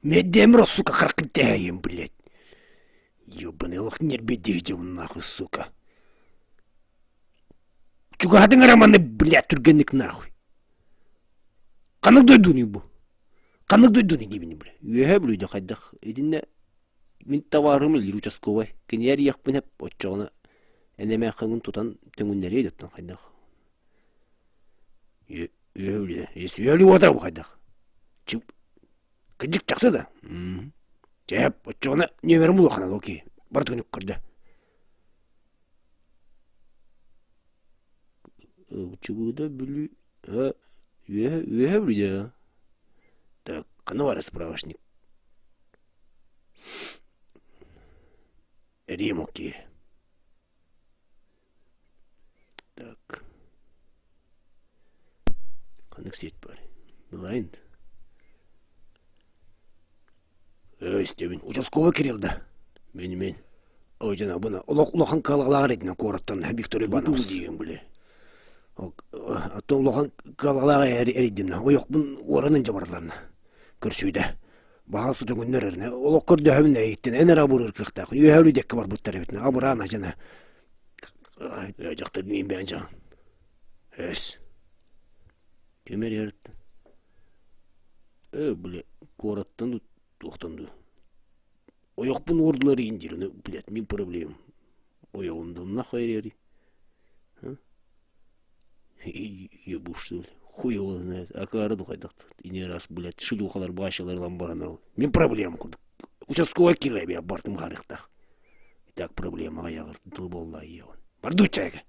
Медемро, сука, харкытяем, блядь. Ёбаный лох, нербедейте он нахуй, сука. Чугадың романы, блядь, түргенlik нахуй. Қанық дойдуны bu? Қанық дойдуны дебіні, блядь. Үйе білуйді қайдақ. Едінне, мен товарым елер участковай. Кенер яқпын әп, отчағына. Әнеме қыңын тұтан теңінлері едеттін қайдақ. Үйе білуйді. Есі үйе білуйді отар бұл қайдақ. Чып. Кыджик жақсы да. Жеп, отчағына нөмерім ұлы қанал, окей. Бар түгініп кірді. Чубыда білуй... Үйе білуйді. Так, қаны бар справочник. Рим, окей. Так. Қанық сет бар. Билайн. Стебін. Участковый керелді. Мен. Ой, жана, бұна. Улахан қалағалағар едіне қораттан. Виктория Ивановс деген біле. Аттан улахан қалағалағар едіне. Ойық бұн оранын жабарларына. Көрсүйді. Бағасы түгіндер әріне. Олық көрді әмін әйттен. Әнер абыр ұрқықтақ. Үйәулі деккі бар бұттар әбетіне. Абырана жана. Жақтыр дейін бән жағын. Әс. Кемер ярытты. Біле, қораттан тоқтанды. Ойық бұн ордылары ендеріні, білет, мен проблем. Ойығында ұнна қайыр әрі. Ебушты, хуй ол знает. Акарыды қайдақты. Ине раз, білет, шылуқалар башыларлан баранау. Мен проблема құрдық. Участковый келай бе, бартым қарықтақ. Так проблема аяғыр, дыл болла еуін. Барды ұчайға.